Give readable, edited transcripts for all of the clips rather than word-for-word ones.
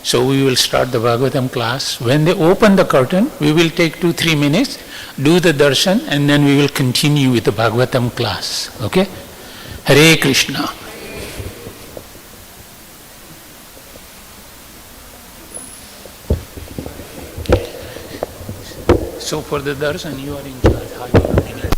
So we will start the Bhagavatam class. When they open the curtain, we will take 2-3 minutes, do the darshan, and then we will continue with the Bhagavatam class. Okay? Hare Krishna. So for the darshan, you are in charge. How you are doing it?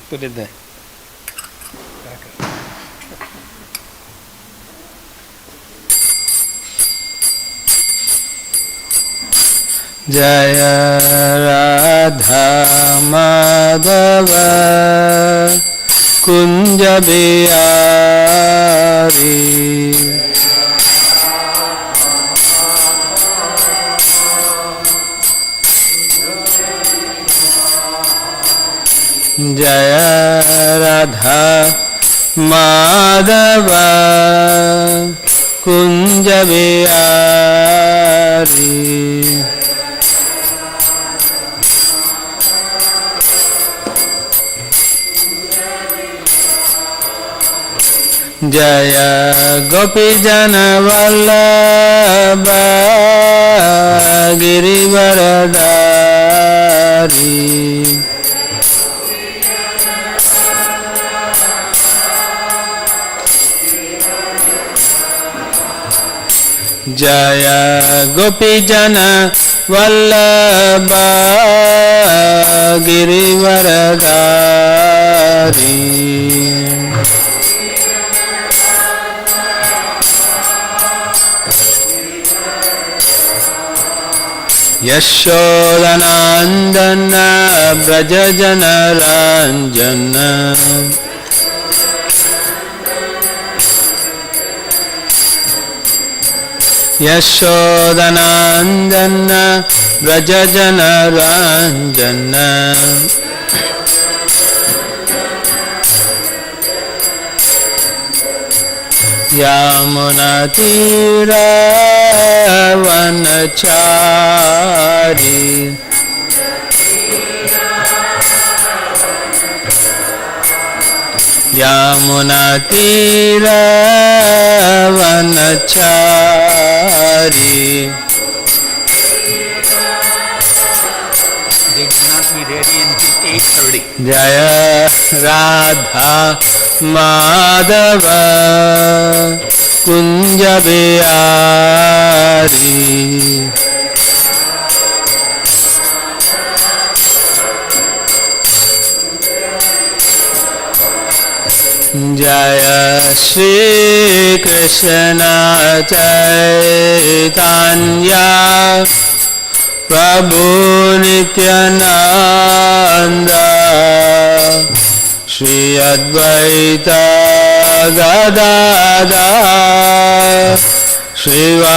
Put it there. Jaya Radha Madhava Kunja Bihari Jaya Radha Madhava Kunja Bihari Jaya Gopi Jana Vallabha Girivaradari Jaya Gopi Jana Vallabha Girivaradari Yashodanandana Brajajana Ranjana Yashodanandana Brajajana Ranjana Yamuna Tira Vanachari Yamuna Tira Vanachari. They will not be ready until 8:30. Jaya Radha Madhava Kunja Bihari Jaya Shri Krishna Chaitanya Prabhu Nityananda Shri Advaita Gadadhar Srivasadi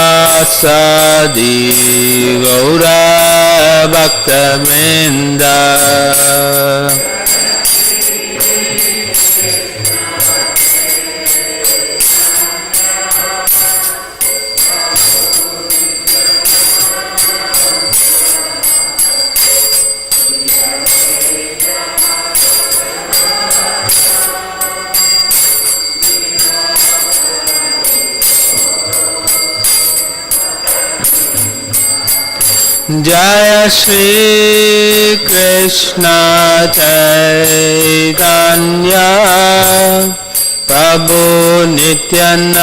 Gaura Bhaktamrinda Jaya Shri Krishna Chaitanya Prabhu Nityananda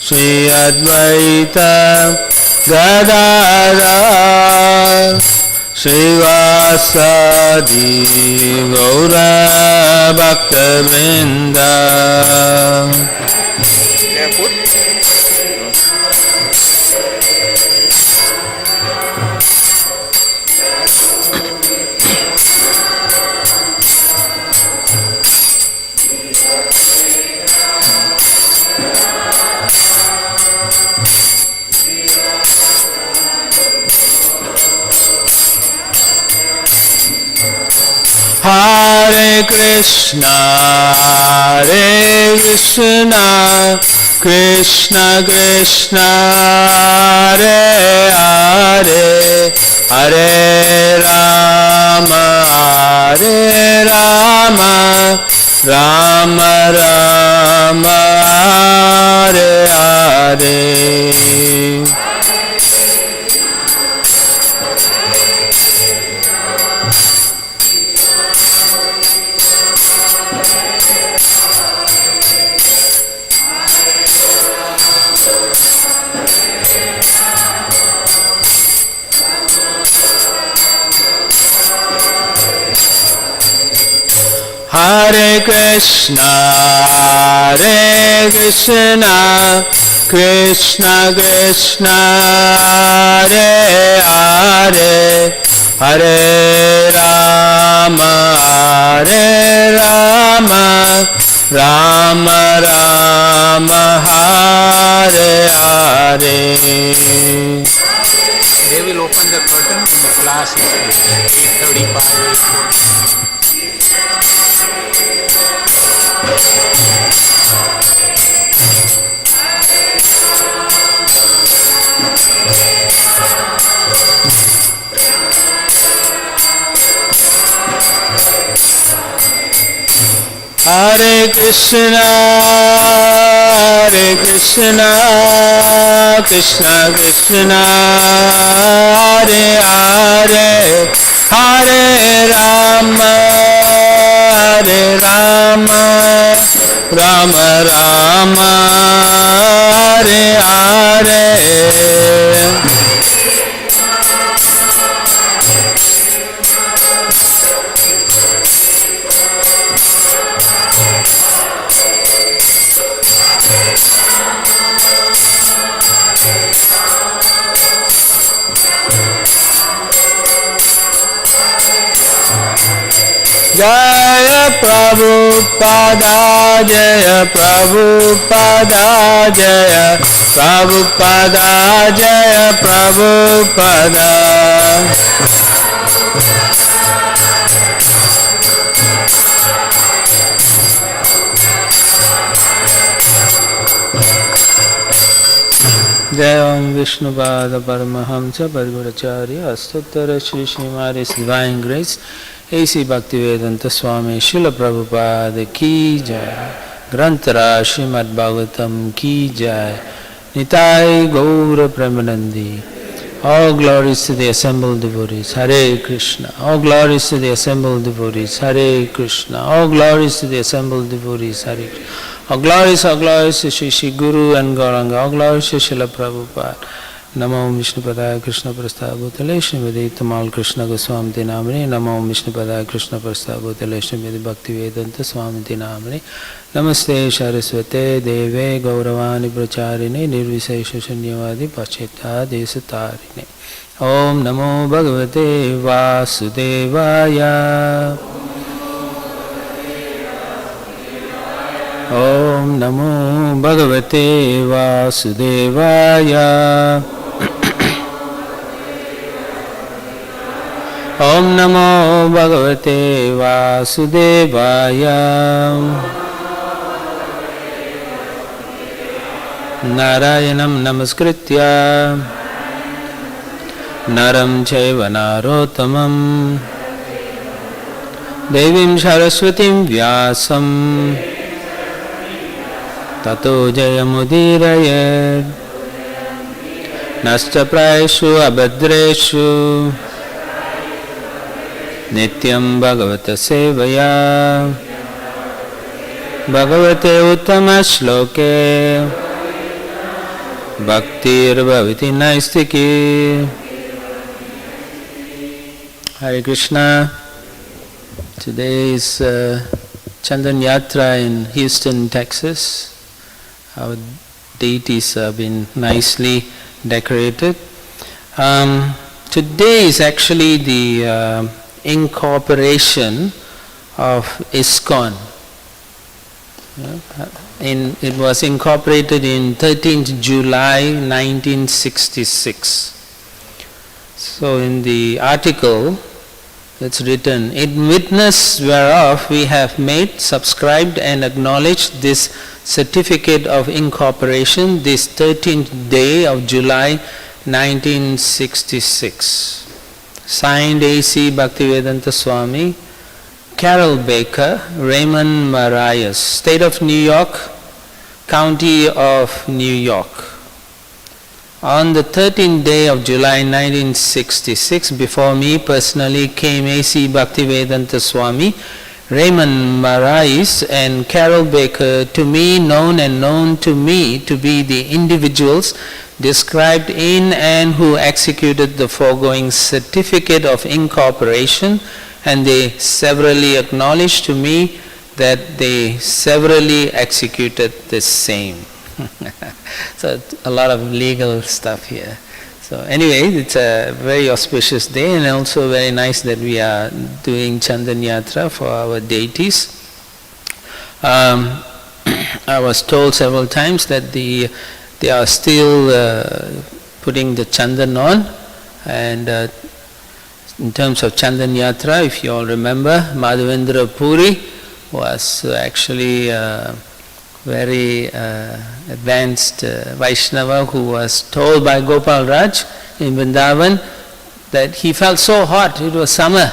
Shri Advaita Gadadhar Srivasadi Gaura Bhaktamrinda. Hare Krishna, Krishna Krishna, Hare Hare, Hare Rama, Rama Rama, Hare Hare. Hare Krishna, Krishna Krishna, Hare Hare, Hare Rama, Rama Rama, Hare Hare. They will open the curtain when the class is 8:35. Hare Krishna, Krishna Krishna, Hare Hare, Hare Rama, Rama Rama, Hare Hare. Jaya Prabhupada, Jaya Prabhupada, Jaya Prabhupada, Jaya Prabhupada. Jaya Vishnupada Paramahamsa Parivuracharya Astottara Shri Srimadi's Divine Grace A.C. Bhaktivedanta Swami Srila Prabhupada Ki Jai Grantara Srimad Bhagavatam Ki Jai Nitai Gaura Premanandi. All glories to the assembled devotees, Hare Krishna. All glories to the assembled devotees, Hare Krishna. All glories to the assembled devotees, Hare Krishna. All glories to Shri Guru and Gauranga. All glories to Srila Prabhupada. Namo Vishnupadaya Krishna Prasthabhutale Srimati Tamal Krishna Goswamiti Namane. Namo Vishnupadaya Krishna Prasthabhutale Srimati Bhaktivedanta Swamiti Namane. Namaste Saraswate Deve Gauravani Pracharine Nirvisesha Shunyavadi Pacheta Desatarine. Om Namo Bhagavate Vasudevaya. Om Namo Bhagavate Vasudevaya. Om Namo Bhagavate Vasudevaya. Narayanam Namaskritya Naram Chaiva Narottamam Devim Saraswatim Vyasam Tato Jayamudirayat Nascha Praeshu Abhadreshu Nityam Bhagavata Sevaya Bhagavate Uttama Shloke Bhaktir Bhaviti Naistiki. Hare Krishna. Today is Chandan Yatra in Houston, Texas. Our deities have been nicely decorated. Today is actually the incorporation of Iskcon. It was incorporated in 13th July 1966. So in the article it's written, in witness whereof we have made, subscribed and acknowledged this certificate of incorporation this 13th day of July 1966. Signed A.C. Bhaktivedanta Swami, Carol Baker, Raymond Marias, State of New York, County of New York. On the 13th day of July 1966, before me personally came A.C. Bhaktivedanta Swami, Raymond Marias and Carol Baker, to me known and known to me to be the individuals described in and who executed the foregoing certificate of incorporation, and they severally acknowledged to me that they severally executed the same. So a lot of legal stuff here. So anyway, it's a very auspicious day and also very nice that we are doing Chandan Yatra for our deities. I was told several times that they are still putting the Chandan on, and in terms of Chandan Yatra, if you all remember, Madhavendra Puri was actually very advanced Vaishnava who was told by Gopal Raj in Vrindavan that he felt so hot, it was summer,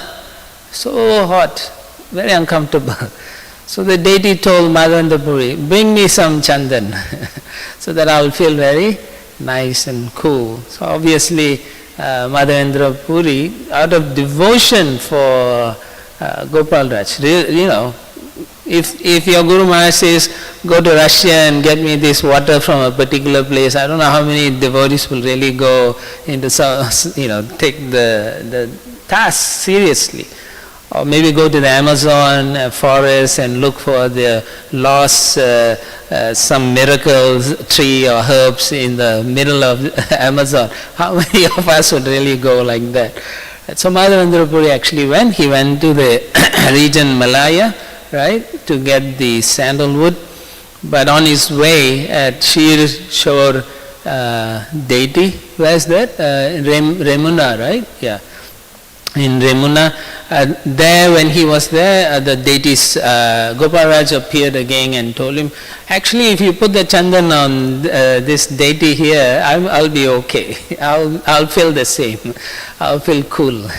so hot, very uncomfortable. So the deity told Madhavendra Puri, bring me some chandan so that I will feel very nice and cool. So obviously Madhavendra Puri, out of devotion for Gopal Raj, if your Guru Maharaj says, go to Russia and get me this water from a particular place, I don't know how many devotees will really go into, take the task seriously. Or maybe go to the Amazon forest and look for the lost some miracle tree or herbs in the middle of the Amazon. How many of us would really go like that? So Madhavendra Puri actually went. He went to the region Malaya, right, to get the sandalwood. But on his way at Shir Shore deity, where's that? Remuna, right? Yeah. In Remuna, there when he was there, the deities, Gopal Raj appeared again and told him, actually if you put the chandan on this deity here, I'll be okay. I'll feel the same. I'll feel cool.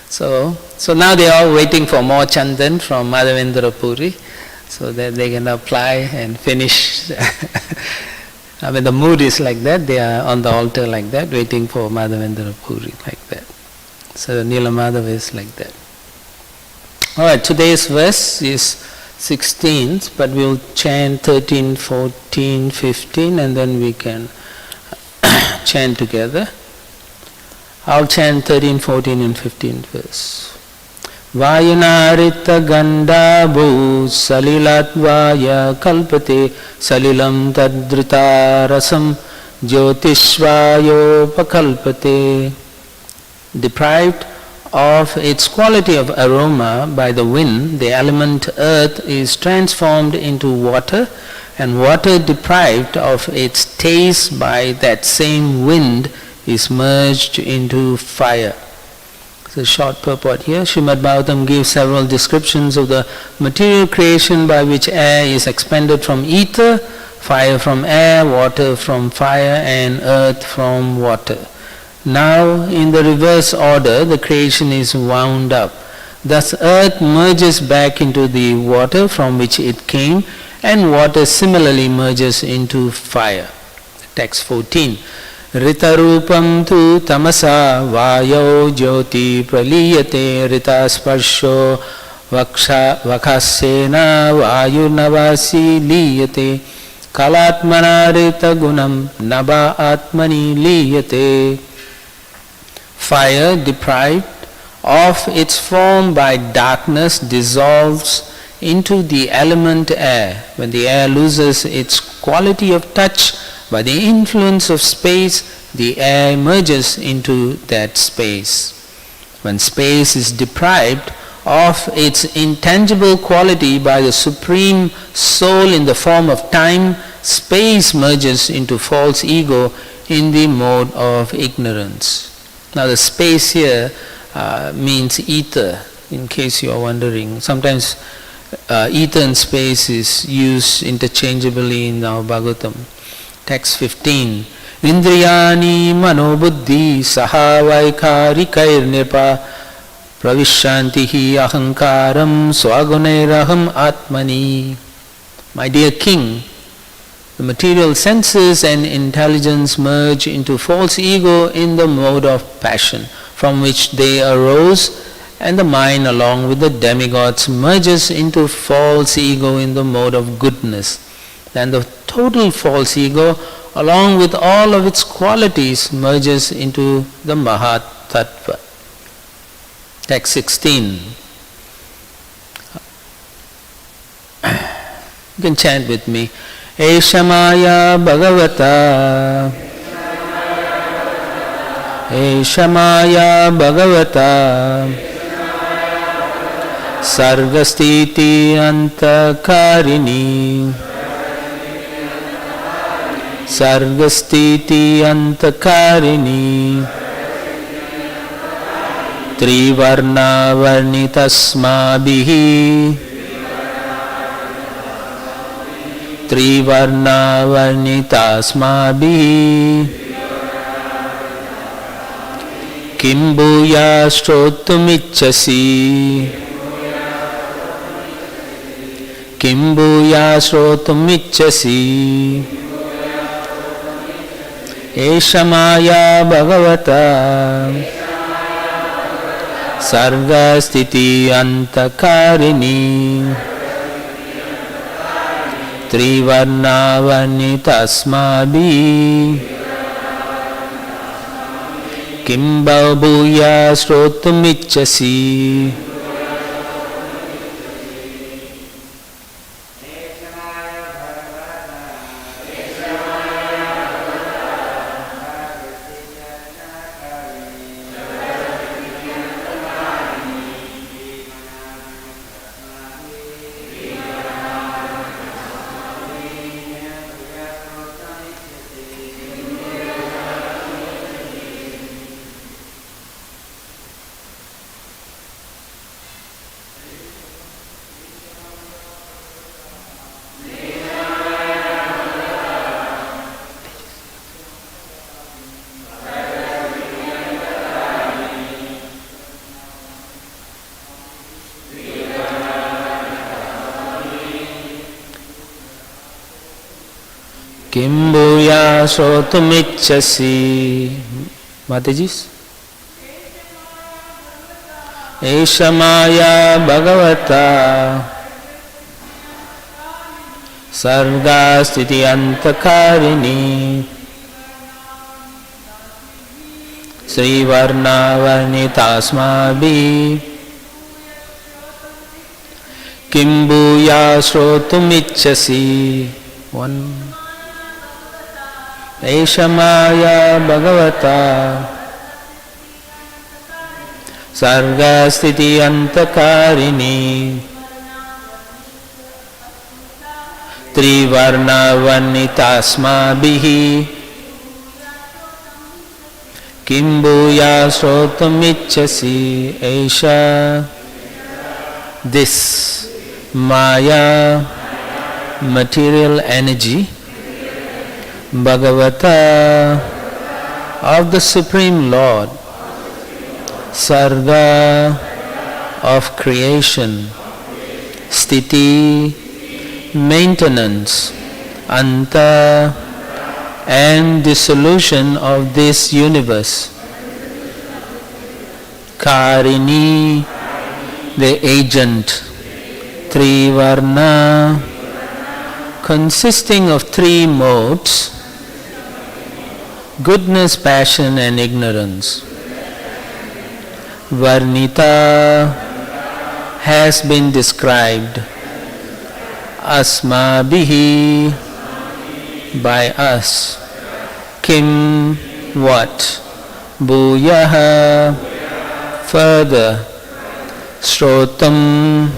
So now they are waiting for more chandan from Madhavendra Puri, so that they can apply and finish. I mean the mood is like that, they are on the altar like that, waiting for Madhavendra Puri like that. So Nilamadhava is like that. Alright, today's verse is 16th, but we'll chant 13, 14, 15 and then we can chant together. I'll chant 13, 14 and 15th verse. Vayanarita gandhabhu salilatvaya kalpate salilam tadrita rasam jyotishvayopakalpate. Deprived of its quality of aroma by the wind, the element earth is transformed into water, and water deprived of its taste by that same wind is merged into fire. The short purport here. Srimad Bhagavatam gives several descriptions of the material creation by which air is expanded from ether, fire from air, water from fire, and earth from water. Now, in the reverse order, the creation is wound up. Thus, earth merges back into the water from which it came, and water similarly merges into fire. Text 14. Ritarupam tu tamasa vayo jyoti praliyate ritasparsho vakasena vayunavasi liyate kalatmana rita gunam naba atmani liyate. Fire, deprived of its form by darkness, dissolves into the element air. When the air loses its quality of touch by the influence of space, the air merges into that space. When space is deprived of its intangible quality by the Supreme Soul in the form of time, space merges into false ego in the mode of ignorance. Now the space here means ether, in case you are wondering. Sometimes ether and space is used interchangeably in our Bhagavatam. Text 15. Indriyani manobuddhi sahavaikharikair nirpa pravishantihi ahankaram swagunairaham atmani. My dear king, the material senses and intelligence merge into false ego in the mode of passion from which they arose, and the mind along with the demigods merges into false ego in the mode of goodness. Then the total false ego along with all of its qualities merges into the Mahat Tattva. Text 16. You can chant with me. Eshamaya Bhagavata Eshamaya Bhagavata Sargastiti Antakarini Sargastiti Antakarini Trivarna Varnitasmabihi Trivarna Varnitasmabihi Kimbuya Shrotumichasi Kimbuya Shrotumichasi Eshamaya Bhagavata Sarga Stiti Antakarini Trivarna Varnitasmabihi Kimbabhuya Shrotumichasi. Kimbuya Shrotumichasi. Matajis. Eshamaya Bhagavata Sarga Stiti Antakarini Srivarna varnitasmabhi Kim bhuya shrotumichasi. One. Eshamaya Bhagavata Sarga Sthiti Antakarini Trivarna Varnitasmabhihi Kim bhuya shrotumichasi. Esha. This Maya, material energy, Bhagavata, of the Supreme Lord, Sarga, of creation, Sthiti, maintenance, Anta, and dissolution of this universe, Karini, the agent, Trivarna, consisting of three modes, goodness, passion and ignorance. Varnita has been described, Asmabhihi, by us. Kim, what? Bhuyaha, further. Shrotam,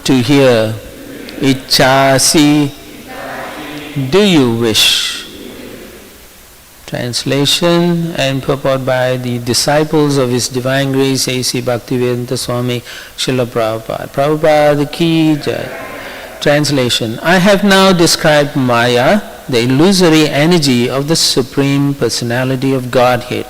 to hear. Ichasi, do you wish? Translation and purport by the disciples of His Divine Grace A.C. Bhaktivedanta Swami Srila Prabhupada. Prabhupada ki jai. Translation. I have now described Maya, the illusory energy of the Supreme Personality of Godhead.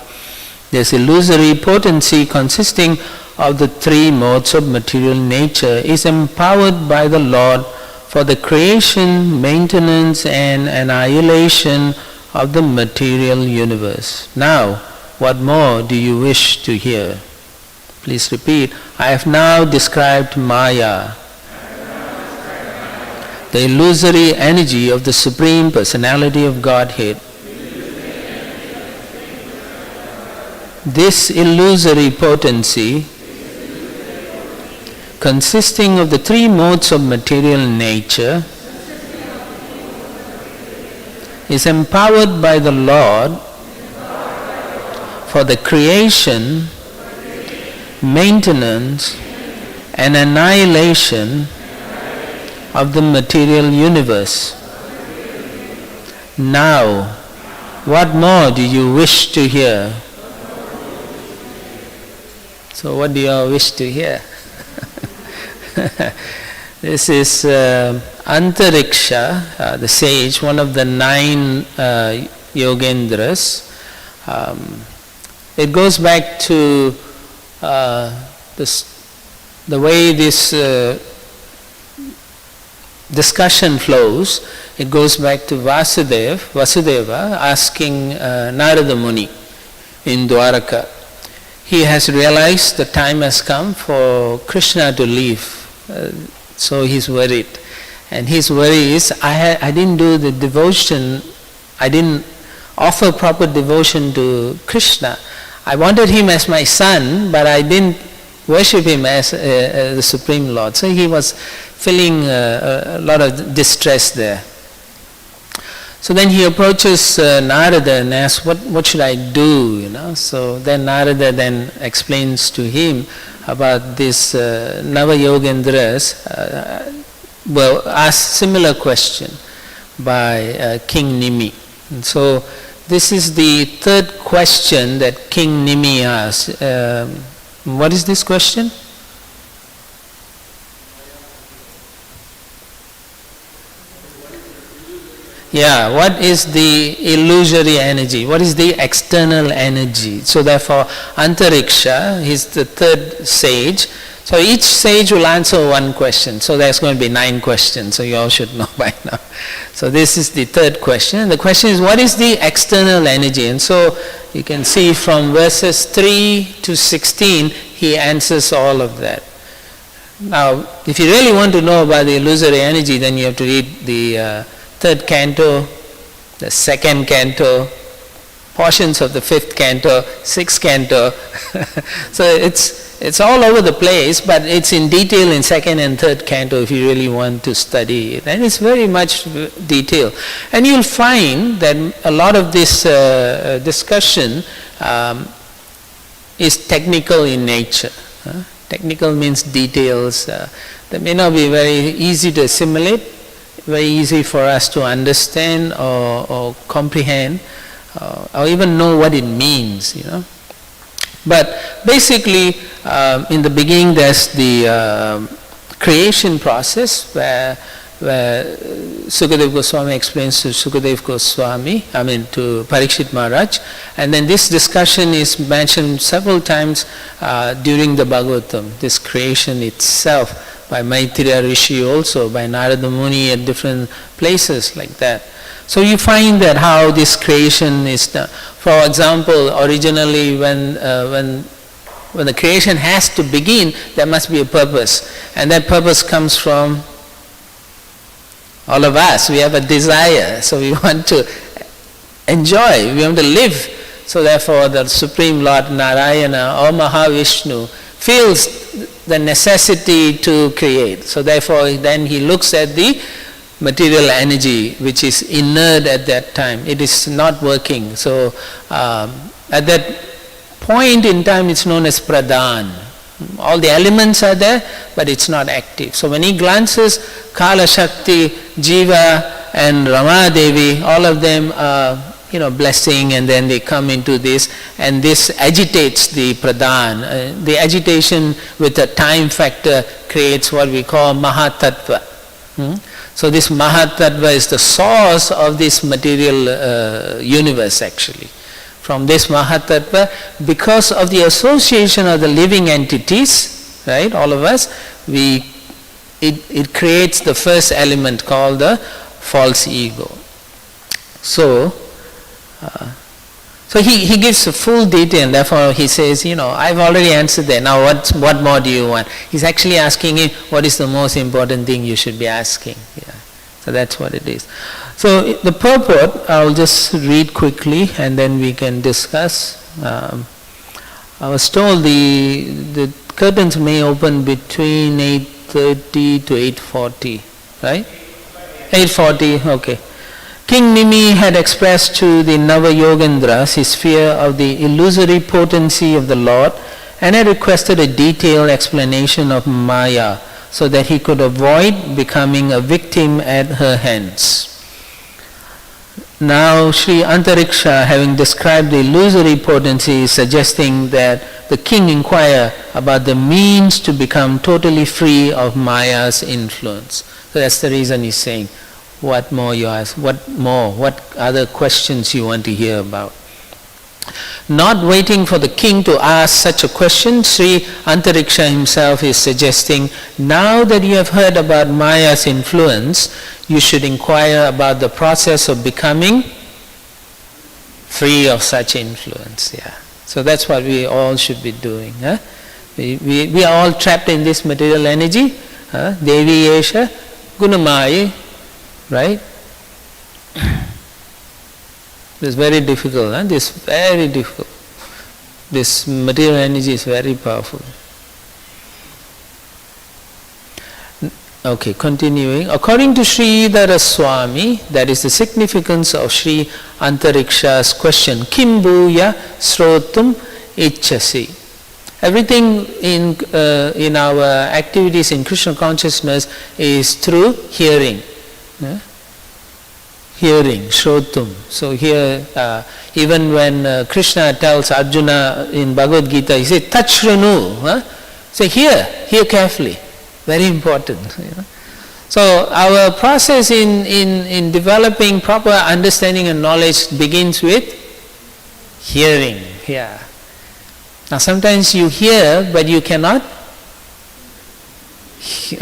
This illusory potency consisting of the three modes of material nature is empowered by the Lord for the creation, maintenance and annihilation of the material universe. Now, what more do you wish to hear? Please repeat. I have now described Maya, the illusory energy of the Supreme Personality of Godhead. This illusory potency, consisting of the three modes of material nature, is empowered by the Lord for the creation, maintenance and annihilation of the material universe. Now, what more do you wish to hear? So what do you all wish to hear? This is Antariksha, the sage, one of the 9 Yogendras. It goes back to the way this discussion flows. It goes back to Vasudeva asking Narada Muni in Dwaraka. He has realized the time has come for Krishna to leave, so he's worried. And his worry is, I didn't do the devotion, I didn't offer proper devotion to Krishna. I wanted him as my son, but I didn't worship him as the Supreme Lord. So he was feeling a lot of distress there. So then he approaches Narada and asks, what should I do? So then Narada then explains to him about this Nava Yogendras asked similar question by King Nimi. And so this is the third question that King Nimi asked. What is this question? Yeah, what is the illusory energy? What is the external energy? So therefore, Antariksha, he's the third sage. So each sage will answer one question. So there's going to be 9 questions, so you all should know by now. So this is the third question. And the question is, what is the external energy? And so you can see from verses 3 to 16, he answers all of that. Now, if you really want to know about the illusory energy, then you have to read the third canto, the second canto, portions of the 5th canto, 6th canto. So it's all over the place, but it's in detail in 2nd and 3rd canto if you really want to study it. And it's very much detailed. And you'll find that a lot of this discussion is technical in nature. Technical means details that may not be very easy to assimilate, very easy for us to understand or comprehend, or even know what it means, But basically, in the beginning, there's the creation process where Sukadeva Goswami explains to Sukadeva Goswami, to Parikshit Maharaj, and then this discussion is mentioned several times during the Bhagavatam, this creation itself, by Maitreya Rishi also, by Narada Muni at different places like that. So you find that how this creation is done. For example, originally when the creation has to begin, there must be a purpose, and that purpose comes from all of us. We have a desire, so we want to enjoy, we want to live. So therefore the Supreme Lord Narayana or Mahavishnu feels the necessity to create. So therefore then he looks at the material energy which is inert at that time. It is not working. So at that point in time it's known as Pradhan. All the elements are there, but it's not active. So when he glances, Kala Shakti, Jiva and Rama Devi, all of them are blessing, and then they come into this, and this agitates the Pradhan. The agitation with a time factor creates what we call Mahatattva. So this Mahatattva is the source of this material universe actually. From this Mahatattva, because of the association of the living entities, right, all of us, it creates the first element called the false ego. So he gives a full detail, therefore he says, I've already answered that, now what more do you want? He's actually asking him, what is the most important thing you should be asking? Yeah. So that's what it is. So the purport, I'll just read quickly and then we can discuss. I was told the curtains may open between 8:30 to 8:40, right? 8:40, okay. King Nimi had expressed to the Nava-Yogendras his fear of the illusory potency of the Lord and had requested a detailed explanation of Maya so that he could avoid becoming a victim at her hands. Now Sri Antariksha, having described the illusory potency, is suggesting that the king inquire about the means to become totally free of Maya's influence. So that's the reason he's saying, what more you ask, what more, what other questions you want to hear about. Not waiting for the king to ask such a question, Sri Antariksha himself is suggesting, now that you have heard about Maya's influence, you should inquire about the process of becoming free of such influence. Yeah. So that's what we all should be doing. Huh? We are all trapped in this material energy. Devi Yesha Gunamayi, right? It's very difficult. This very difficult. This material energy is very powerful. Okay, continuing. According to Sri Dhara Swami, that is the significance of Sri Antariksha's question, Kim Bhuya Srotum Ichchasi. Everything in our activities in Krishna consciousness is through hearing. Hearing, Shrotum. So here, even when Krishna tells Arjuna in Bhagavad Gita, he says, Tachranu. So hear carefully. Very important. So our process in developing proper understanding and knowledge begins with hearing. Yeah. Now sometimes you hear, but you cannot.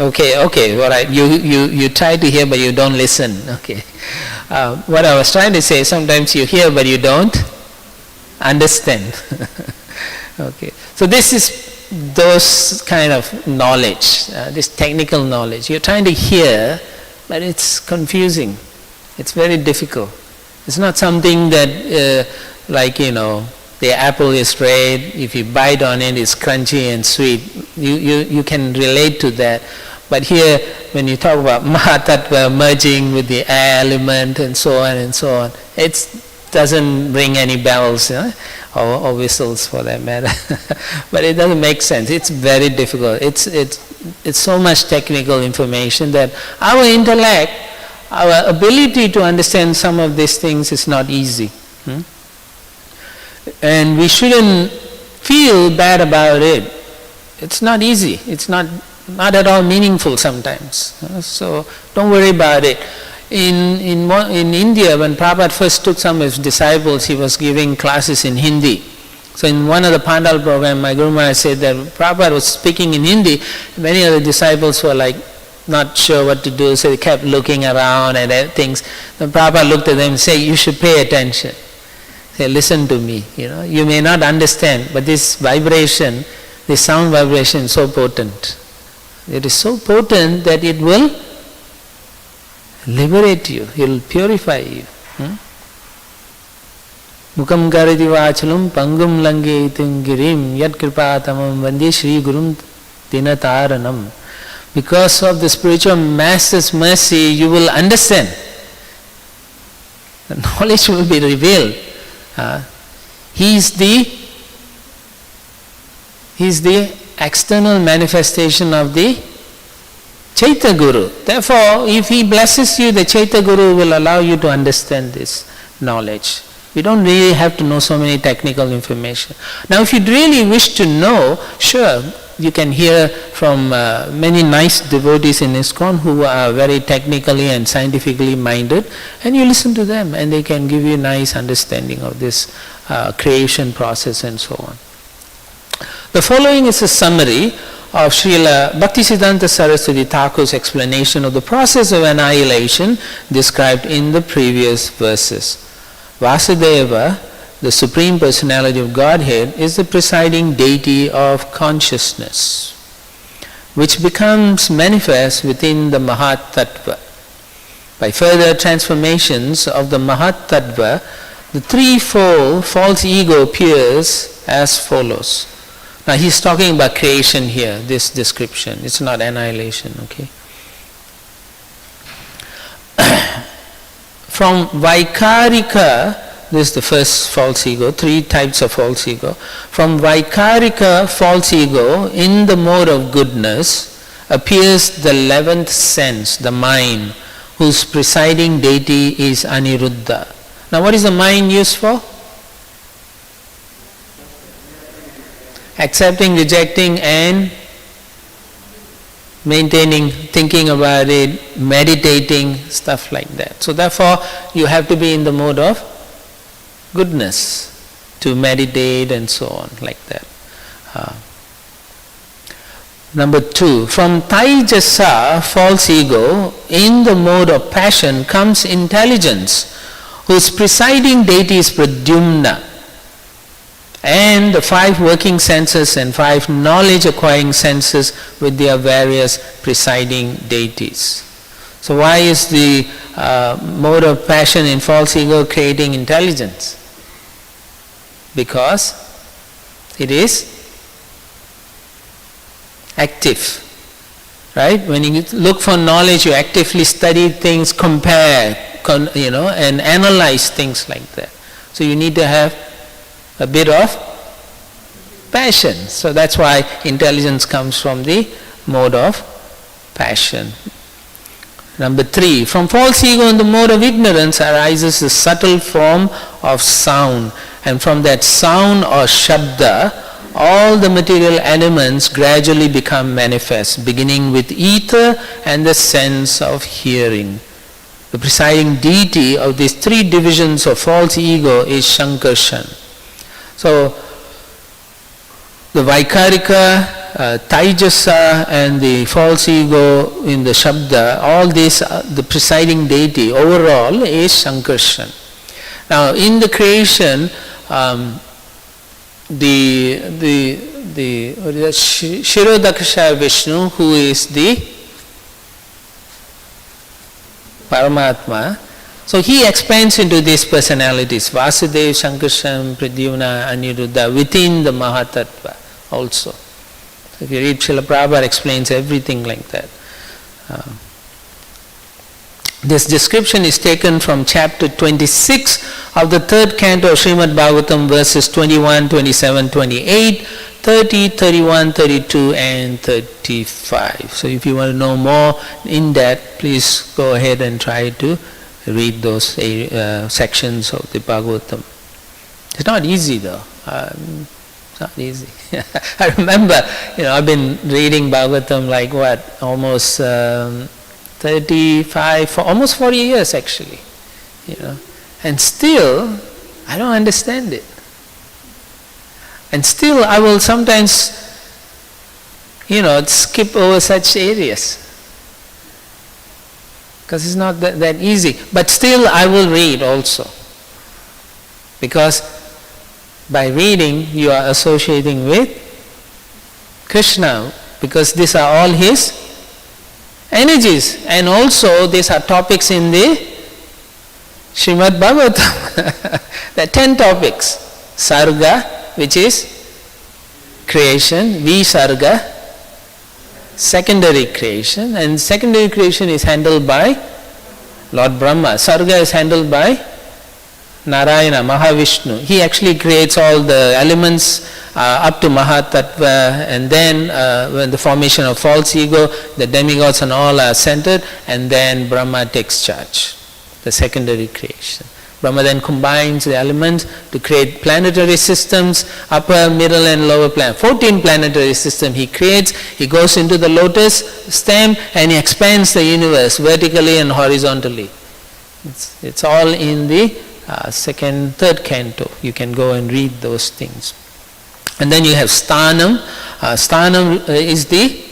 Okay, all right. You try to hear, but you don't listen. Okay. What I was trying to say, sometimes you hear, but you don't understand. Okay. So this is those kind of knowledge, this technical knowledge. You're trying to hear, but it's confusing. It's very difficult. It's not something that like, the apple is red, if you bite on it, it's crunchy and sweet. You can relate to that. But here, when you talk about Mahatattva merging with the air element and so on, it doesn't ring any bells, or whistles for that matter. But it doesn't make sense. It's very difficult. It's so much technical information that our intellect, our ability to understand some of these things is not easy. And we shouldn't feel bad about it. It's not easy. It's not at all meaningful sometimes. So don't worry about it. In India, when Prabhupada first took some of his disciples, he was giving classes in Hindi. So in one of the Pandal program, my Guru Maharaj said that Prabhupada was speaking in Hindi. Many of the disciples were like not sure what to do, so they kept looking around at things. Then Prabhupada looked at them and said, "You should pay attention. Say, listen to me. You may not understand, but this vibration, this sound vibration is so potent. It is so potent that it will liberate you, it will purify you." Mukam karati vachalam pangum langeyitum girim yat kripatamam vande Shri Gurum dinataranam. Because of the spiritual master's mercy, you will understand. The knowledge will be revealed. He is the external manifestation of the Chaitya Guru. Therefore, if he blesses you, the Chaitya Guru will allow you to understand this knowledge. We don't really have to know so many technical information. Now, if you really wish to know, sure, you can hear from many nice devotees in Iskcon who are very technically and scientifically minded, and you listen to them and they can give you nice understanding of this creation process and so on. The following is a summary of Srila Bhaktisiddhanta Saraswati Thakur's explanation of the process of annihilation described in the previous verses. Vasudeva, the Supreme Personality of Godhead, is the presiding deity of consciousness, which becomes manifest within the Mahat Tattva. By further transformations of the Mahat Tattva, the threefold false ego appears as follows. Now he's talking about creation here, this description. It's not annihilation, okay? From Vaikarika, this is the first false ego, three types of false ego. From Vaikarika false ego, in the mode of goodness, appears the 11th sense, the mind, whose presiding deity is Aniruddha. Now what is the mind used for? Accepting, rejecting and maintaining, thinking about it, meditating, stuff like that. So therefore you have to be in the mode of goodness to meditate and so on, like that. Number 2, from Taijasa, false ego, in the mode of passion comes intelligence, whose presiding deity is Pradyumna, and the 5 working senses and 5 knowledge acquiring senses with their various presiding deities. So why is the mode of passion in false ego creating intelligence? Because it is active, right? When you look for knowledge, you actively study things, compare, and analyze things like that. So you need to have a bit of passion. So that's why intelligence comes from the mode of passion. Number 3, from false ego in the mode of ignorance arises the subtle form of sound, and from that sound or shabda, all the material elements gradually become manifest, beginning with ether and the sense of hearing. The presiding deity of these 3 divisions of false ego is Shankarshan. So the Vaikarika, Taijasa and the false ego in the Shabda, all these, the presiding deity overall is Shankarshan. Now in the creation, the Shirodakasha Vishnu, who is the Paramatma, So he expands into these personalities, Vasudeva, Sankarshan, Pradyumna, Aniruddha, within the Mahatattva also. So if you read Srila Prabhupada explains everything like that. This description is taken from chapter 26 of the third canto of Srimad Bhagavatam, verses 21, 27, 28, 30, 31, 32 and 35. So if you want to know more in that, please go ahead and try to read those sections of the Bhagavatam. It's not easy though. It's not easy. I remember, I've been reading Bhagavatam like almost 35, for almost 40 years actually, and still I don't understand it. And still I will sometimes, skip over such areas because it's not that easy. But still I will read also, because by reading you are associating with Krishna, because these are all his energies, and also these are topics in the Srimad Bhagavatam. There are 10 topics. Sarga, which is creation, Visarga, secondary creation, and secondary creation is handled by Lord Brahma. Sarga is handled by Narayana, Mahavishnu. He actually creates all the elements up to Mahatattva, and then when the formation of false ego, the demigods and all are centered, and then Brahma takes charge, the secondary creation. Brahma then combines the elements to create planetary systems, upper, middle and lower planet. 14 planetary systems he creates. He goes into the lotus stem and he expands the universe vertically and horizontally. It's all in the third canto. You can go and read those things. And then you have Sthanam. Sthanam is the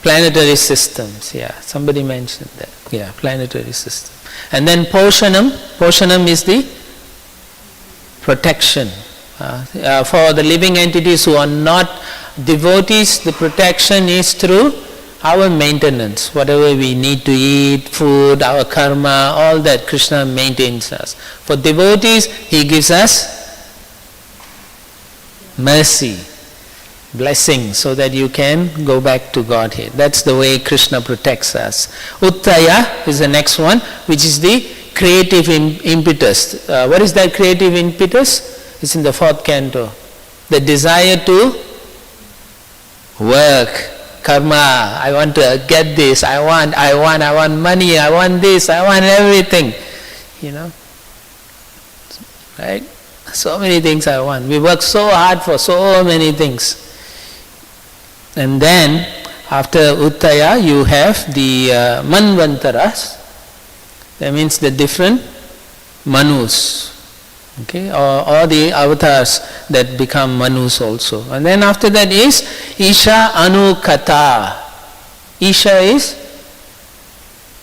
planetary systems. Yeah, somebody mentioned that. Yeah, planetary system. And then Poshanam. Poshanam is the protection. For the living entities who are not devotees, the protection is through our maintenance. Whatever we need to eat, food, our karma, all that Krishna maintains us. For devotees, he gives us mercy, blessing, so that you can go back to Godhead. That's the way Krishna protects us. Uttaya is the next one, which is the creative impetus. What is that creative impetus? It's in the fourth canto. The desire to work, karma. I want to get this. I want money. I want this. I want everything. Right? So many things I want. We work so hard for so many things. And then after Uttaya you have the Manvantaras. That means the different Manus. Okay, or the avatars that become Manus also. And then after that is Isha Anukata. Isha is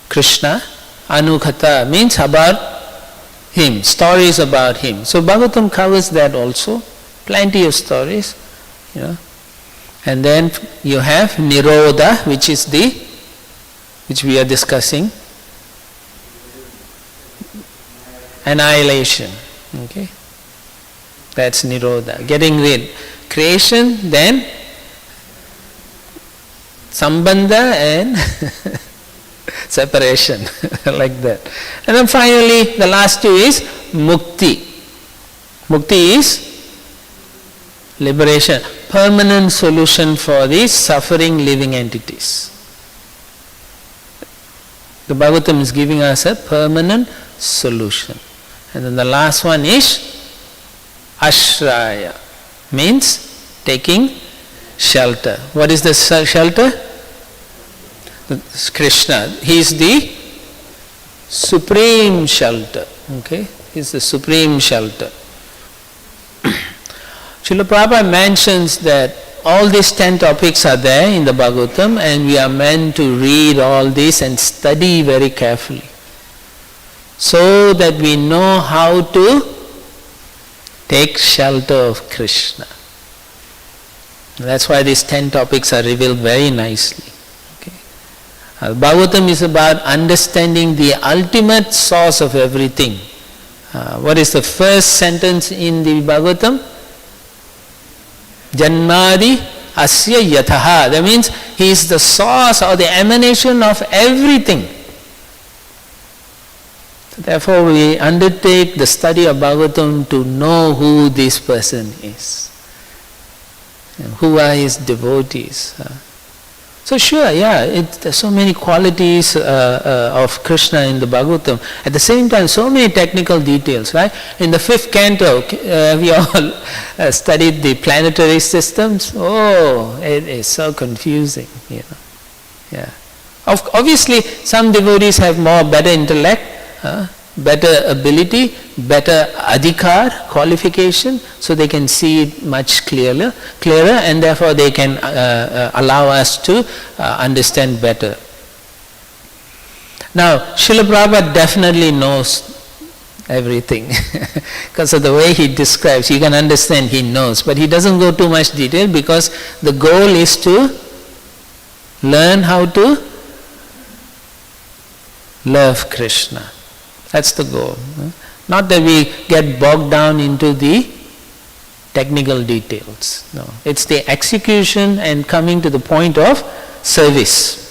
Krishna. Anukata means about him, stories about him. So Bhagavatam covers that also. Plenty of stories. And then you have Nirodha, which we are discussing. Annihilation. Okay, that's Nirodha, getting rid. Creation, then Sambandha and separation, like that. And then finally, the last two is Mukti. Mukti is liberation, permanent solution for these suffering living entities. The Bhagavatam is giving us a permanent solution. And then the last one is Ashraya, means taking shelter. What is the shelter? Krishna. He is the supreme shelter. Okay, he is the supreme shelter. Srila Prabhupada mentions that all these 10 topics are there in the Bhagavatam, and we are meant to read all this and study very carefully, so that we know how to take shelter of Krishna. That's why these 10 topics are revealed very nicely. Okay. Bhagavatam is about understanding the ultimate source of everything. What is the first sentence in the Bhagavatam? Janmadi asya yataha. That means he is the source or the emanation of everything. Therefore we undertake the study of Bhagavatam to know who this person is. Who are his devotees. So sure, there's so many qualities of Krishna in the Bhagavatam. At the same time, so many technical details, right? In the 5th canto, we all studied the planetary systems. Oh, it is so confusing, Yeah. Obviously, some devotees have better intellect, better ability, better adhikar, qualification, so they can see it much clearer, and therefore they can allow us to understand better. Now, Srila Prabhupada definitely knows everything because of the way he describes. You can understand he knows, but he doesn't go too much detail because the goal is to learn how to love Krishna. That's the goal. Not that we get bogged down into the technical details. No, it's the execution and coming to the point of service.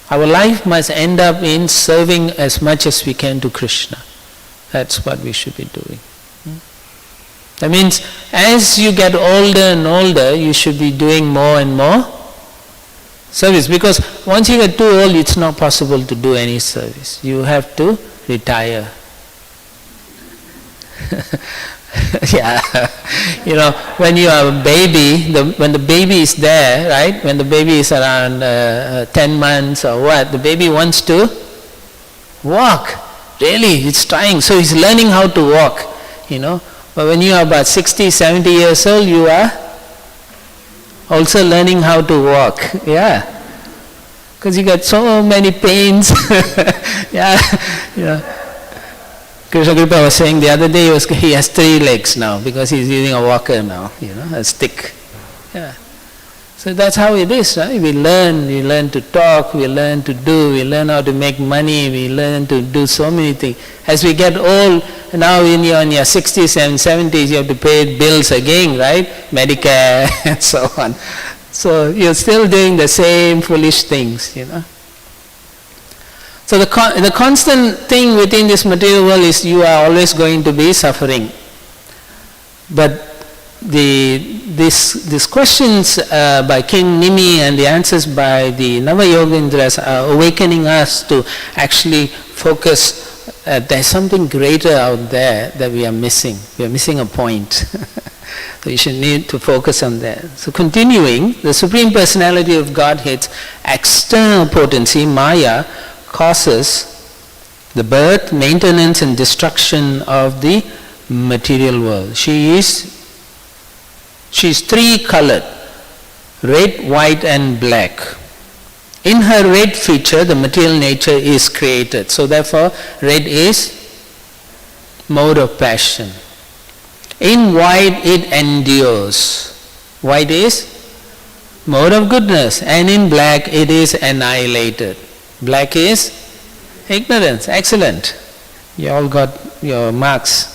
Our life must end up in serving as much as we can to Krishna. That's what we should be doing. That means as you get older and older, you should be doing more and more service, because once you get too old, it's not possible to do any service. You have to retire. When you are a baby, when the baby is there, right? When the baby is around 10 months or what, the baby wants to walk. Really, it's trying. So he's learning how to walk, But when you are about 60, 70 years old, you are also learning how to walk, because you got so many pains. Krishna Kripa was saying the other day he has 3 legs now because he's using a walker now, a stick. So that's how it is, right? We learn to talk, we learn to do, we learn how to make money, we learn to do so many things. As we get old, now in your 60s and 70s, you have to pay bills again, right? Medicare and so on. So you're still doing the same foolish things, So the constant thing within this material world is you are always going to be suffering. But these questions by King Nimi and the answers by the Nava-Yogindras are awakening us to actually focus. There's something greater out there that we are missing. We are missing a point. So you should need to focus on that. So continuing, the Supreme Personality of Godhead's external potency, Maya, causes the birth, maintenance and destruction of the material world. She is 3-colored, red, white and black. In her red feature, the material nature is created. So therefore, red is mode of passion. In white, it endures. White is mode of goodness. And in black, it is annihilated. Black is ignorance. Excellent. You all got your marks.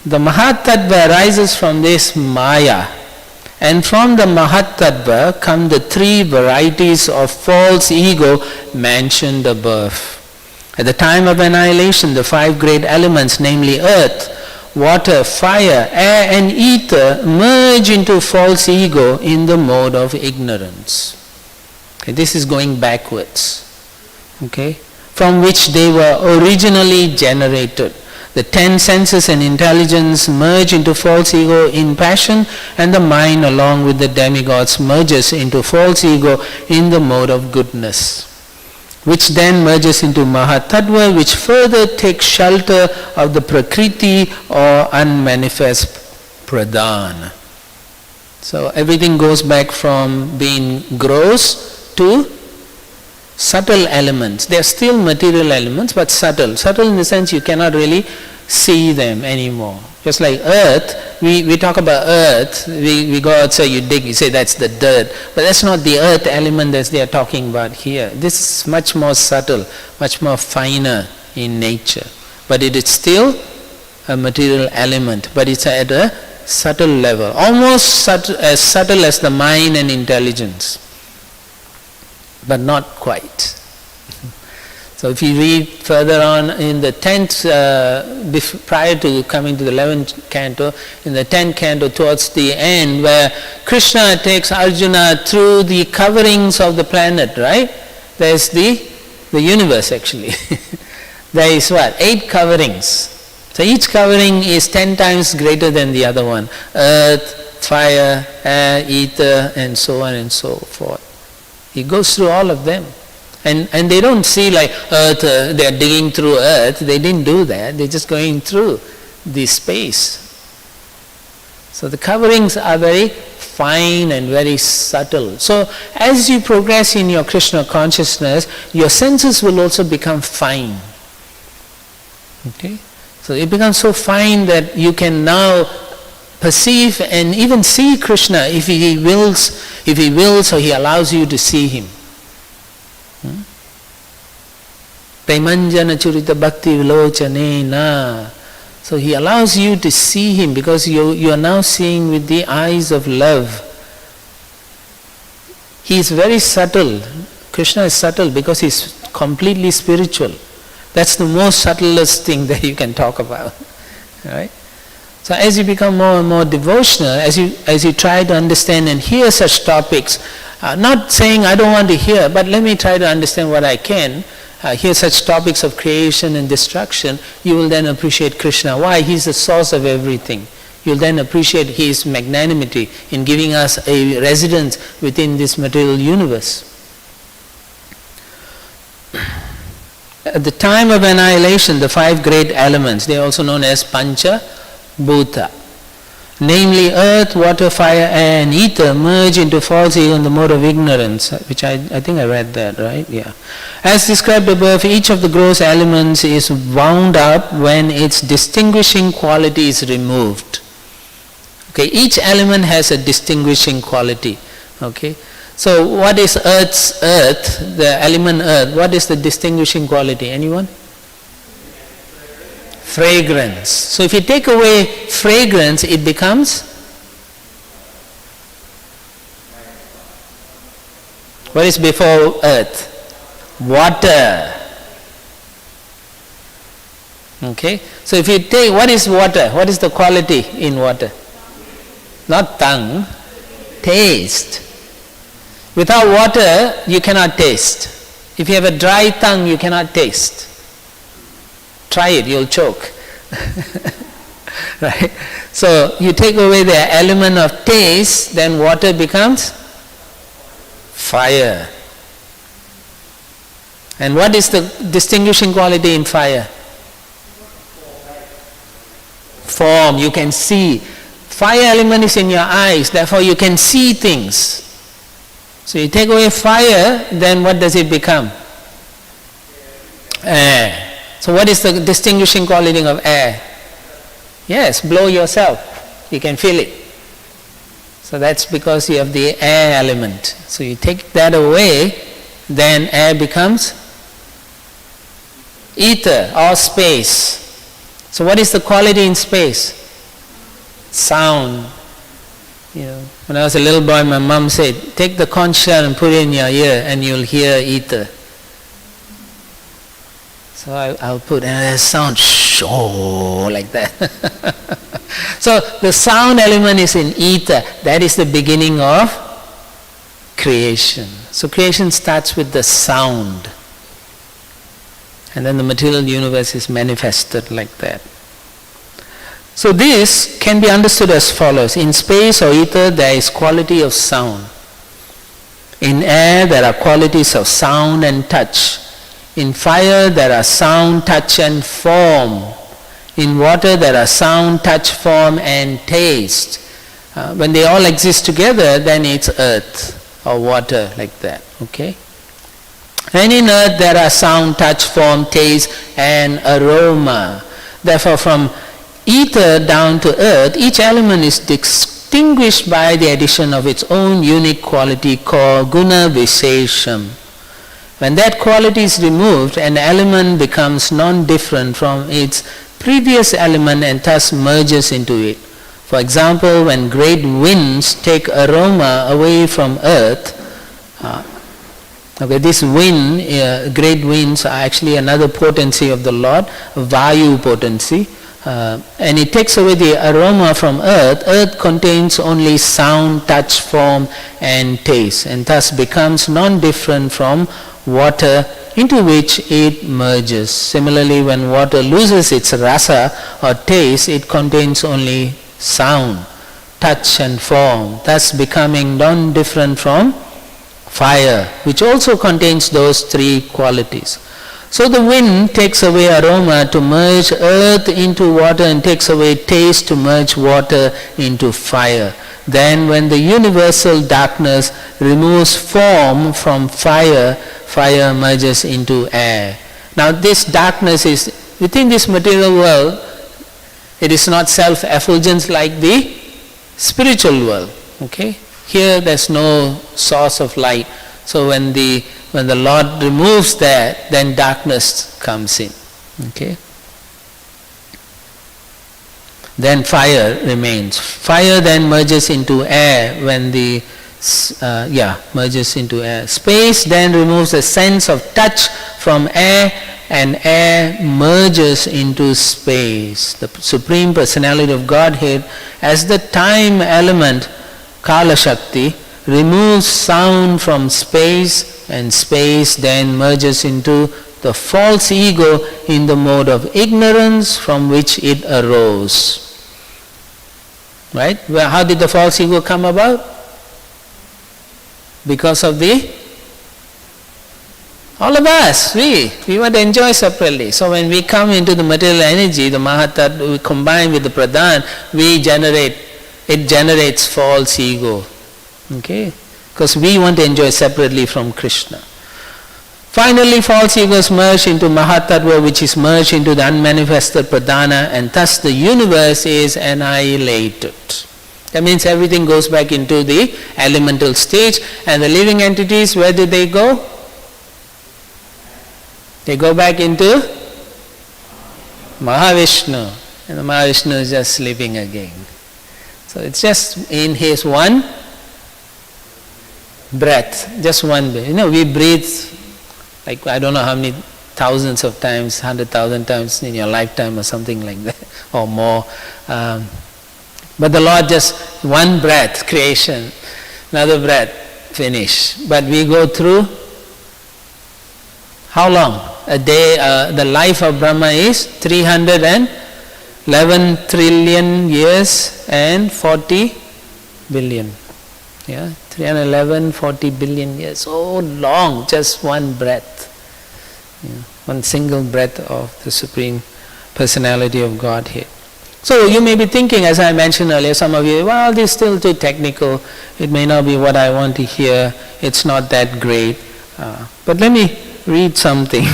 The Mahat Tattva arises from this Maya, and from the Mahat Tattva come the 3 varieties of false ego mentioned above. At the time of annihilation, the 5 great elements, namely earth, water, fire, air and ether, merge into false ego in the mode of ignorance. Okay, this is going backwards, from which they were originally generated. The 10 senses and intelligence merge into false ego in passion, and the mind along with the demigods merges into false ego in the mode of goodness, which then merges into Mahat Tattva, which further takes shelter of the Prakriti or unmanifest Pradhan. So everything goes back from being gross to subtle elements. They are still material elements, but subtle. Subtle in the sense you cannot really see them anymore. Just like earth, we talk about earth, we go outside, you dig, you say that's the dirt. But that's not the earth element that they are talking about here. This is much more subtle, much more finer in nature. But it is still a material element, but it's at a subtle level, almost as subtle as the mind and intelligence, but not quite. So if you read further on in the 10th, prior to coming to the 11th canto, in the 10th canto towards the end, where Krishna takes Arjuna through the coverings of the planet, right? There's the universe actually. There is what? 8 coverings. So each covering is 10 times greater than the other one. Earth, fire, air, ether, and so on and so forth. He goes through all of them. And they don't see like earth, they are digging through earth. They didn't do that. They're just going through the space. So the coverings are very fine and very subtle. So as you progress in your Krishna consciousness, your senses will also become fine. Okay? So it becomes so fine that you can now perceive and even see Krishna if he wills or he allows you to see him. Premanjana churita bhakti vilochanena. So he allows you to see him because you are now seeing with the eyes of love. He is very subtle. Krishna is subtle because he is completely spiritual. That's the most subtlest thing that you can talk about. Right? So as you become more and more devotional, as you try to understand and hear such topics, not saying I don't want to hear, but let me try to understand what I can, hear such topics of creation and destruction, you will then appreciate Krishna. Why? He's the source of everything. You'll then appreciate his magnanimity in giving us a residence within this material universe. At the time of annihilation, the 5 great elements, they are also known as Pancha Bhuta, namely earth, water, fire, air and ether, merge into false ego in the mode of ignorance, which I think I read that, right? Yeah. As described above, each of the gross elements is wound up when its distinguishing quality is removed. Okay, each element has a distinguishing quality. Okay, so what is earth, the element earth, what is the distinguishing quality? Anyone? Fragrance. So if you take away fragrance, it becomes what is before earth? Water. Okay, so if you take, what is water? What is the quality in water? Not tongue, taste. Without water, you cannot taste. If you have a dry tongue, you cannot taste. Try it, you'll choke. Right? So you take away the element of taste, then water becomes fire. And what is the distinguishing quality in fire? Form, you can see. Fire element is in your eyes, therefore you can see things. So you take away fire, then what does it become? Air. So what is the distinguishing quality of air? Yes, blow yourself. You can feel it. So that's because you have the air element. So you take that away, then air becomes ether or space. So what is the quality in space? Sound. You know, when I was a little boy, my mom said, take the conch shell and put it in your ear and you'll hear ether. So I'll put, and there's sound, shoo, like that. So the sound element is in ether. That is the beginning of creation. So creation starts with the sound. And then the material universe is manifested like that. So this can be understood as follows. In space or ether, there is quality of sound. In air, there are qualities of sound and touch. In fire, there are sound, touch and form. In water, there are sound, touch, form and taste. When they all exist together, then it's earth or water, like that. Okay? And in earth, there are sound, touch, form, taste and aroma. Therefore, from ether down to earth, each element is distinguished by the addition of its own unique quality called guna visesham. When that quality is removed, an element becomes non-different from its previous element and thus merges into it. For example, when great winds take aroma away from earth, this wind, great winds are actually another potency of the Lord, Vayu potency, and it takes away the aroma from earth. Earth contains only sound, touch, form and taste, and thus becomes non-different from water into which it merges. Similarly, when water loses its rasa or taste, it contains only sound, touch and form, thus becoming non-different from fire, which also contains those three qualities. So the wind takes away aroma to merge earth into water and takes away taste to merge water into fire. Then when the universal darkness removes form from fire, fire merges into air. Now this darkness is within this material world. It is not self-effulgence like the spiritual world. Okay? Here there's no source of light. So when the Lord removes that, then darkness comes in. Okay? Then fire remains. Fire then merges into air when merges into air. Space then removes the sense of touch from air, and air merges into space. The Supreme Personality of Godhead as the time element, Kala Shakti, removes sound from space, and space then merges into the false ego in the mode of ignorance from which it arose. Right? Well, how did the false ego come about? Because of all of us, we want to enjoy separately. So when we come into the material energy, the Mahatat, we combine with the Pradhan, it generates false ego. Okay? Because we want to enjoy separately from Krishna. Finally, false egos merge into Mahatattva, which is merged into the unmanifested Pradhana, and thus the universe is annihilated. That means everything goes back into the elemental stage, and the living entities, where do they go? They go back into Mahavishnu, and the Mahavishnu is just sleeping again. So it's just in his one breath, just one breath. We breathe like I don't know how many thousands of times, 100,000 times in your lifetime or something like that, or more. But the Lord just one breath, creation, another breath, finish. But we go through how long? A day, the life of Brahma is 311 trillion years and 40 billion. Yeah, 311, 40 billion years. So long, just one breath. One single breath of the Supreme Personality of Godhead. So you may be thinking, as I mentioned earlier, some of you, well, this is still too technical. It may not be what I want to hear. It's not that great. But let me read something.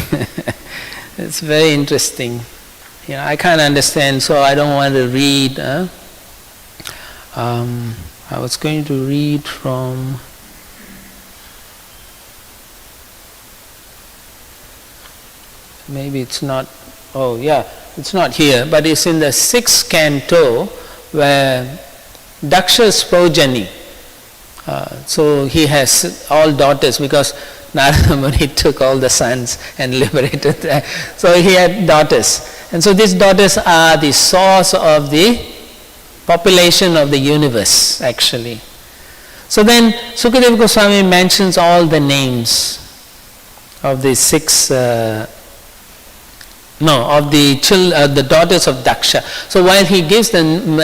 It's very interesting. I can't understand, so I don't want to read. I was going to read from maybe it's not, it's not here, but it's in the 6th canto where Daksha's progeny, so he has all daughters because Narada Muni took all the sons and liberated them. So he had daughters. And so these daughters are the source of the population of the universe, actually. So then Sukadeva Goswami mentions all the names of the the daughters of Daksha. So while he gives the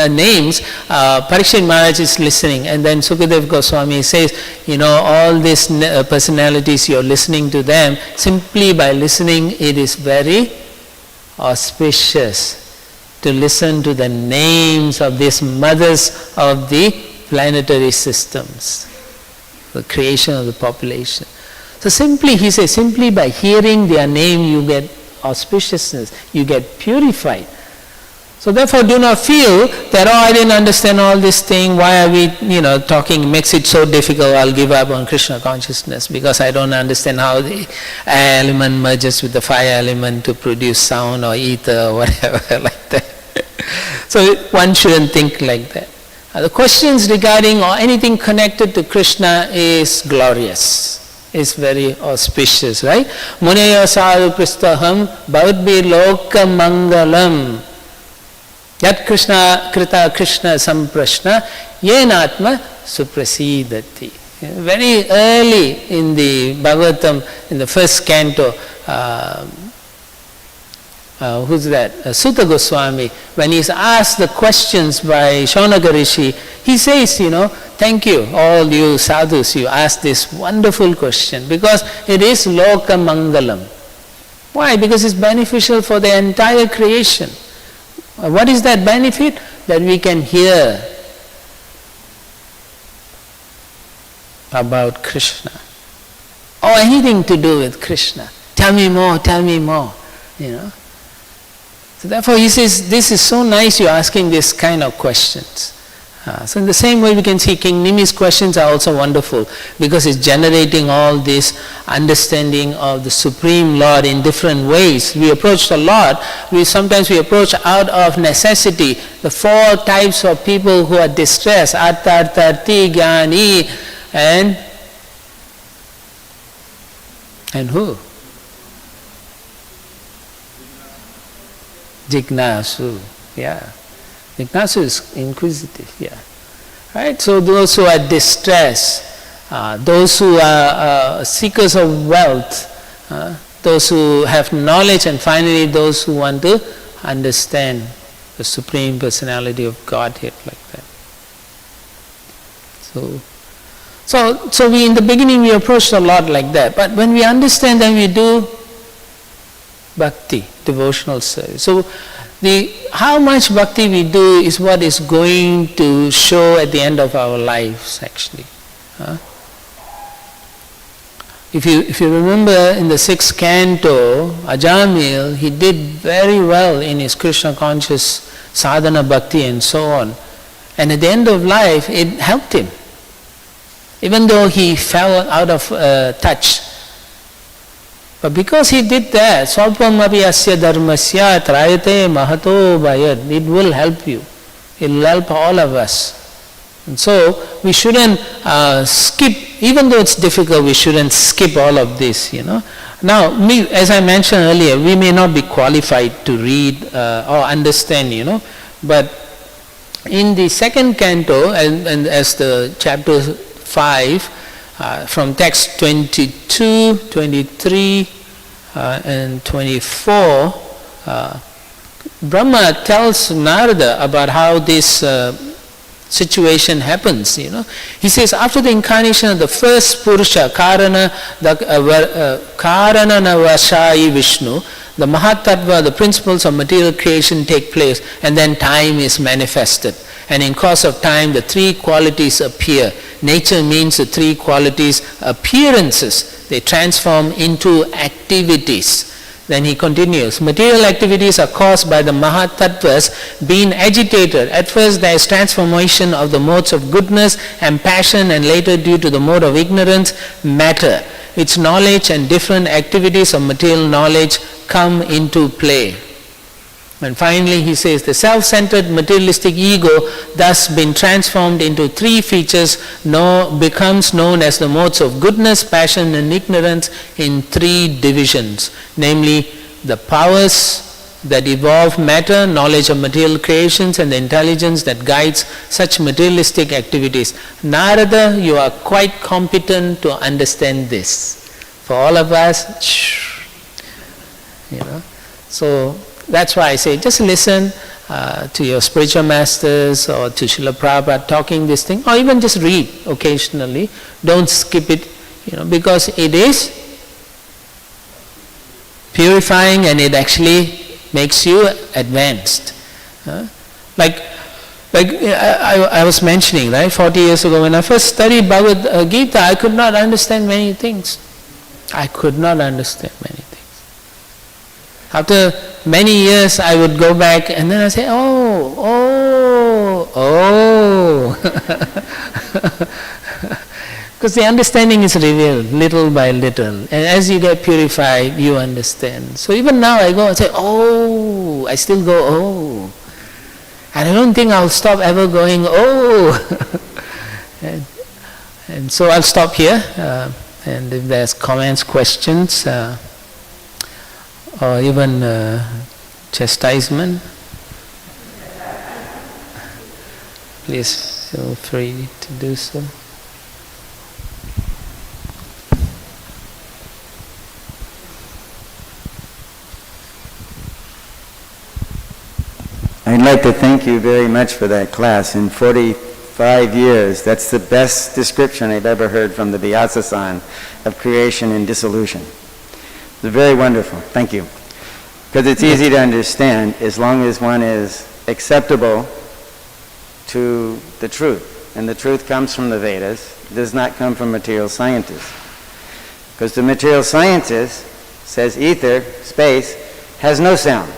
names, Parikshit Maharaj is listening, and then Sukadeva Goswami says, all these personalities, you're listening to them, simply by listening it is very auspicious to listen to the names of these mothers of the planetary systems, the creation of the population. So he says, simply by hearing their name you get auspiciousness, you get purified. So therefore do not feel that, I didn't understand all this thing, why are we, talking, makes it so difficult, I'll give up on Krishna consciousness because I don't understand how the air element merges with the fire element to produce sound or ether or whatever like that. So one shouldn't think like that. The questions regarding or anything connected to Krishna is glorious. Is very auspicious, right? Muneya sadhu pristaham bhavadbhi loka mangalam yat Krishna krita Krishna samprashna yenatma suprasidati. Very early in the Bhagavatam, in the first canto, who's that? Sutta Goswami, when he's asked the questions by Shaunaka Rishi, he says, thank you, all you sadhus, you asked this wonderful question because it is loka mangalam. Why? Because it's beneficial for the entire creation. What is that benefit? That we can hear about Krishna or anything to do with Krishna. Tell me more, So therefore he says, this is so nice you're asking this kind of questions. So in the same way we can see King Nimi's questions are also wonderful because it's generating all this understanding of the Supreme Lord in different ways. We approach the Lord, sometimes we approach out of necessity. The four types of people who are distressed, Atta, Tarti, Jnani, and who? Jignasu, yeah. Jignasu is inquisitive, yeah. Right? So those who are distressed, those who are seekers of wealth, those who have knowledge, and finally those who want to understand the Supreme Personality of Godhead like that. So we in the beginning we approach the Lord like that, but when we understand then we do bhakti, devotional service. So how much bhakti we do is what is going to show at the end of our lives actually. If you remember in the 6th canto, Ajamil, he did very well in his Krishna conscious sadhana bhakti and so on. And at the end of life, it helped him. Even though he fell out of touch. But because he did that, Swalpam api asya dharmasya trayate mahato bhayad, it will help you. It will help all of us. And so we shouldn't skip, even though it's difficult, we shouldn't skip all of this, Now, as I mentioned earlier, we may not be qualified to read or understand, but in the 2nd canto, and as the chapter 5, from text 22, 23, and 24, Brahma tells Narada about how this situation happens. He says, after the incarnation of the first Purusha, Karana Navashai Vishnu, the Mahatattva, the principles of material creation take place, and then time is manifested. And in course of time, the 3 qualities appear. Nature means the 3 qualities, appearances. They transform into activities. Then he continues, material activities are caused by the Mahatattvas being agitated. At first there is transformation of the modes of goodness and passion, and later due to the mode of ignorance, matter. Its knowledge and different activities of material knowledge come into play. And finally he says, the self-centered materialistic ego thus been transformed into 3 features, becomes known as the modes of goodness, passion and ignorance in 3 divisions, namely the powers that evolve matter, knowledge of material creations, and the intelligence that guides such materialistic activities. Narada, you are quite competent to understand this. For all of us, so that's why I say, just listen to your spiritual masters or to Srila Prabhupada talking this thing, or even just read occasionally. Don't skip it, because it is purifying and it actually makes you advanced. Like I was mentioning, right, 40 years ago when I first studied Bhagavad Gita, I could not understand many things. After many years I would go back and then I say, because the understanding is revealed little by little, and as you get purified, you understand. So even now I go and say, I still go, and I don't think I'll stop ever going, and so I'll stop here, and if there's comments, questions, or even chastisement, please feel free to do so. I'd like to thank you very much for that class. In 45 years, that's the best description I've ever heard from the Vyasa-san of creation and dissolution. It's very wonderful. Thank you. Because it's easy to understand as long as one is acceptable to the truth. And the truth comes from the Vedas. It does not come from material scientists. Because the material scientist says ether, space, has no sound.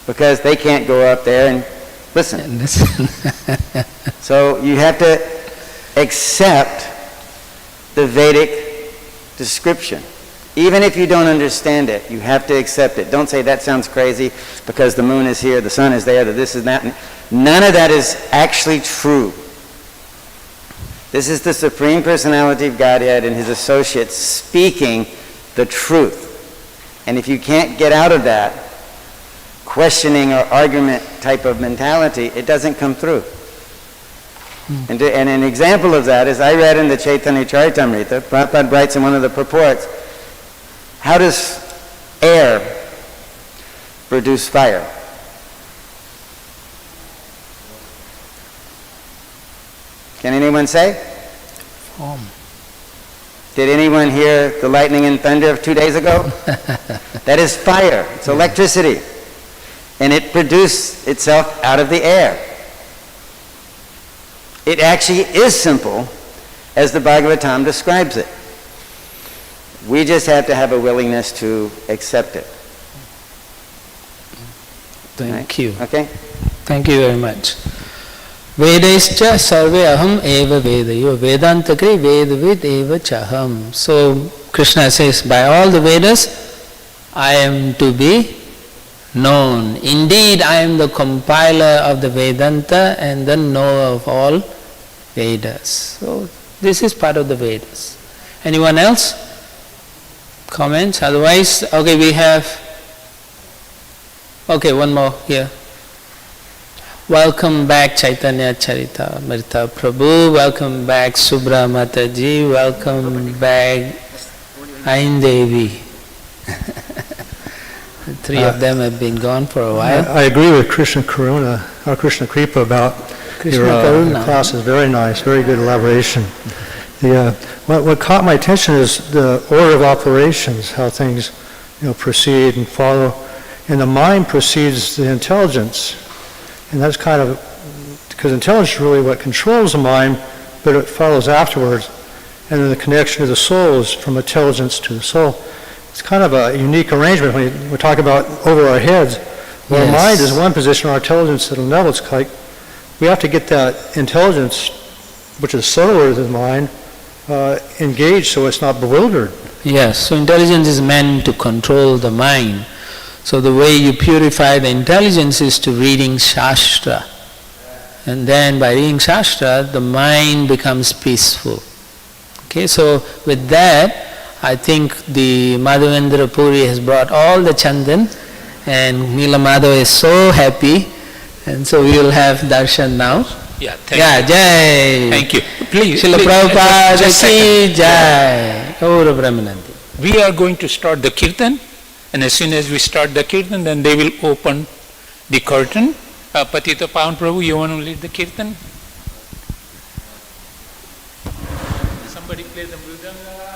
Because they can't go up there and listen. So you have to accept the Vedic description. Even if you don't understand it, you have to accept it. Don't say that sounds crazy because the moon is here, the sun is there, this is that. None of that is actually true. This is the Supreme Personality of Godhead and his associates speaking the truth. And if you can't get out of that questioning or argument type of mentality, it doesn't come through. And an example of that is I read in the Chaitanya Charitamrita, Prabhupada writes in one of the purports, how does air produce fire? Can anyone say? Form. Did anyone hear the lightning and thunder of 2 days ago? That is fire. It's electricity. And it produced itself out of the air. It actually is simple as the Bhagavatam describes it. We just have to have a willingness to accept it. Thank you. Okay? Thank you very much. Vedaischa sarve aham eva vedayo vedantakri vedavid eva chaham. So Krishna says, by all the Vedas, I am to be known. Indeed, I am the compiler of the Vedanta and the knower of all Vedas. So this is part of the Vedas. Anyone else? Comments? Otherwise, okay, we have, okay, one more here. Welcome back Chaitanya Charitamrita Prabhu, welcome back Subra Mataji, welcome back Ain Devi. The three of them have been gone for a while. I agree with Krishna Karuna, or Krishna Kripa about Krishna your Karuna. class is very nice, very good elaboration. What caught my attention is the order of operations, how things proceed and follow. And the mind precedes the intelligence. And that's kind of, because intelligence is really what controls the mind, but it follows afterwards. And then the connection to the soul is from intelligence to the soul. It's kind of a unique arrangement when we talk about over our heads. Well, Yes. our mind is one position, our intelligence at another. It's like we have to get that intelligence, which is subtler than the mind, engaged so it's not bewildered. Yes, so intelligence is meant to control the mind. So the way you purify the intelligence is to reading Shastra. And then by reading Shastra, the mind becomes peaceful. Okay, so with that, I think the Madhavendra Puri has brought all the Chandan, and Neela Madhava is so happy, and so we will have darshan now. Yeah, thank you. Jai. Thank you. Please. Srila Prabhupada just a ki second. Jai. Gaura Brahmanandi. We are going to start the kirtan, and as soon as we start the kirtan, then they will open the curtain. Patita Pavan Prabhu, you want to lead the kirtan? Somebody play the mridanga.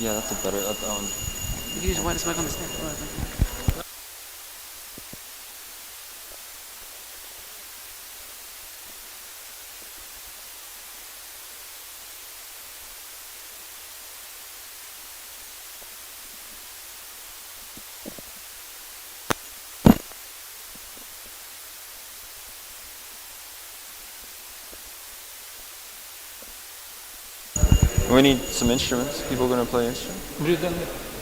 Yeah, that's a better. You can use white smoke on the stand. we need some instruments. People going to play instruments?